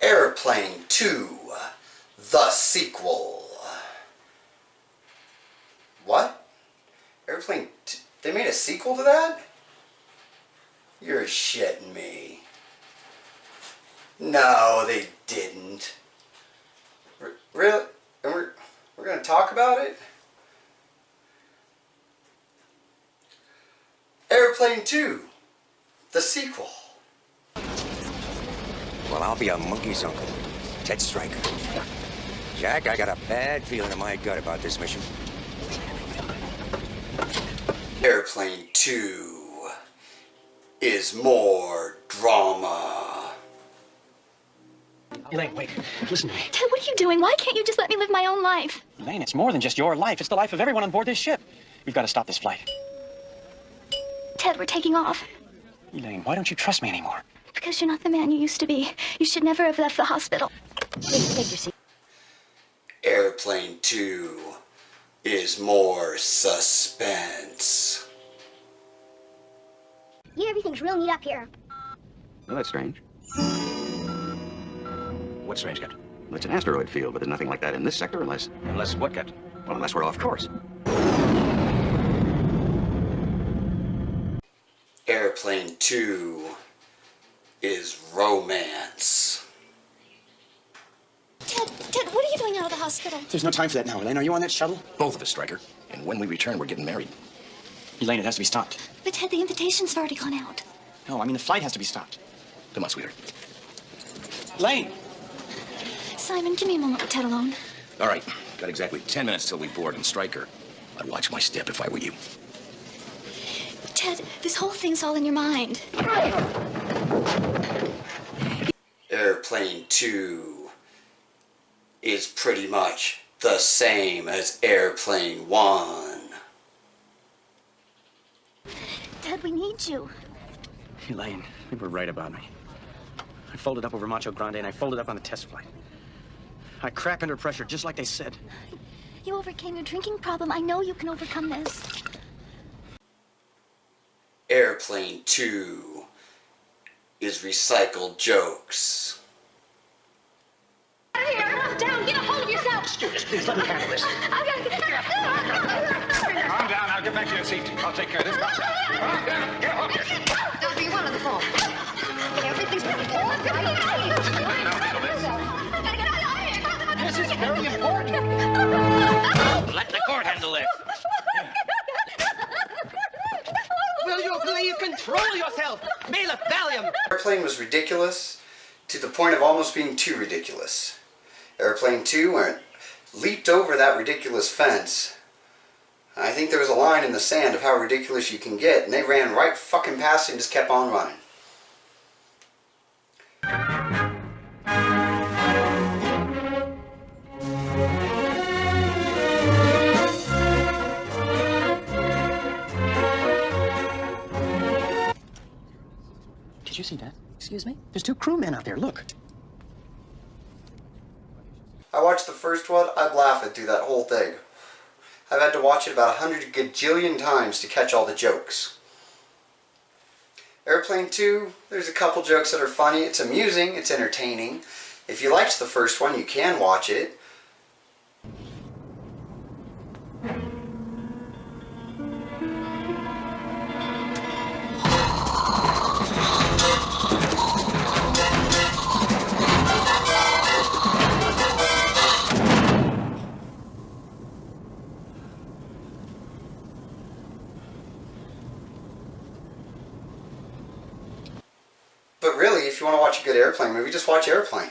Airplane 2, the sequel. What? Airplane 2? They made a sequel to that? You're shitting me. No, they didn't. Really? And we're gonna talk about it? Airplane 2, the sequel. Well, I'll be a monkey's uncle, Ted Stryker. Jack, I got a bad feeling in my gut about this mission. Airplane 2 is more drama. Elaine, wait. Listen to me. Ted, what are you doing? Why can't you just let me live my own life? Elaine, it's more than just your life. It's the life of everyone on board this ship. We've got to stop this flight. Ted, we're taking off. Elaine, why don't you trust me anymore? Because you're not the man you used to be. You should never have left the hospital. Please take your seat. Airplane 2 is more suspense. Yeah, everything's real neat up here. Well, that's strange. What's strange, Captain? Well, it's an asteroid field, but there's nothing like that in this sector unless... Unless what, Captain? Well, unless we're off course. Airplane 2 is romance. Ted, what are you doing out of the hospital? There's no time for that now, Elaine. Are you on that shuttle? Both of us, Stryker. And when we return, we're getting married. Elaine, it has to be stopped. But Ted, the invitations have already gone out. No, I mean the flight has to be stopped. Come on, sweetheart. Elaine! Simon, give me a moment with Ted alone. All right. Got exactly 10 minutes till we board, and Stryker, I'd watch my step if I were you. Ted, this whole thing's all in your mind. Airplane 2 is pretty much the same as Airplane 1. Ted, we need you. Elaine, you were right about me. I folded up over Macho Grande and I folded up on the test flight. I crack under pressure, just like they said. You overcame your drinking problem. I know you can overcome this. Airplane 2 is recycled jokes. Down, get a hold of yourself. Stewardess, please let me handle this. I'm gonna get... Calm down, I'll get back to your seat. I'll take care of this. Calm down, get off your seat. Don't be one on the phone. Everything's gonna get all right. This is very important. Let the court handle this. Will you please control yourself? Mila Valium! Airplane was ridiculous to the point of almost being too ridiculous. Airplane 2 leaped over that ridiculous fence. I think there was a line in the sand of how ridiculous you can get, and they ran right fucking past it and just kept on running. Did you see that? Excuse me? There's 2 crewmen out there, look. I watched the first one, I'd laugh through that whole thing. I've had to watch it about 100 gajillion times to catch all the jokes. Airplane 2, there's a couple jokes that are funny. It's amusing, it's entertaining. If you liked the first one, you can watch it. But really, if you want to watch a good airplane movie, just watch Airplane.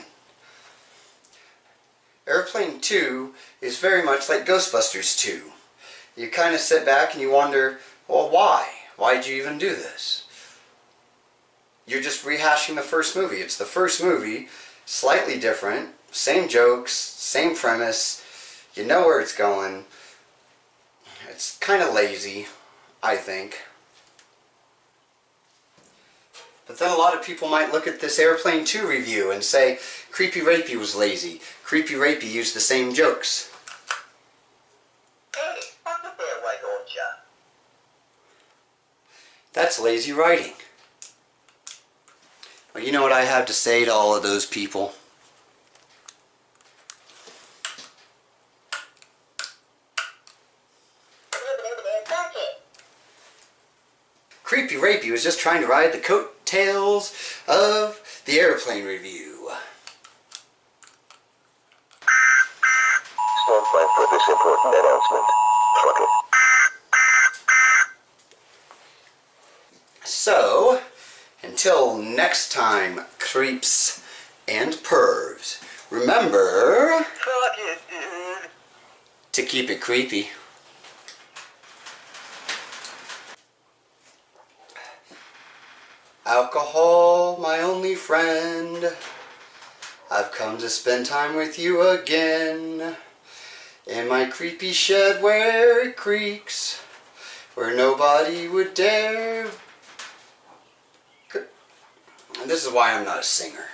Airplane 2 is very much like Ghostbusters 2. You kind of sit back and you wonder, well, why? Why'd you even do this? You're just rehashing the first movie. It's the first movie, slightly different, same jokes, same premise. You know where it's going. It's kind of lazy, I think. But then a lot of people might look at this Airplane 2 review and say, Creepyrapey was lazy. Creepyrapey used the same jokes. Hey, Thunderbird, why don't ya? That's lazy writing. Well, you know what I have to say to all of those people? Creepyrapey was just trying to ride the coattails of the airplane review. Stand by for this important announcement. Fuck it. So, until next time, creeps and pervs, remember Fuck it, dude. to keep it creepy. Alcohol, my only friend, I've come to spend time with you again. In my creepy shed where it creaks, where nobody would dare. And this is why I'm not a singer.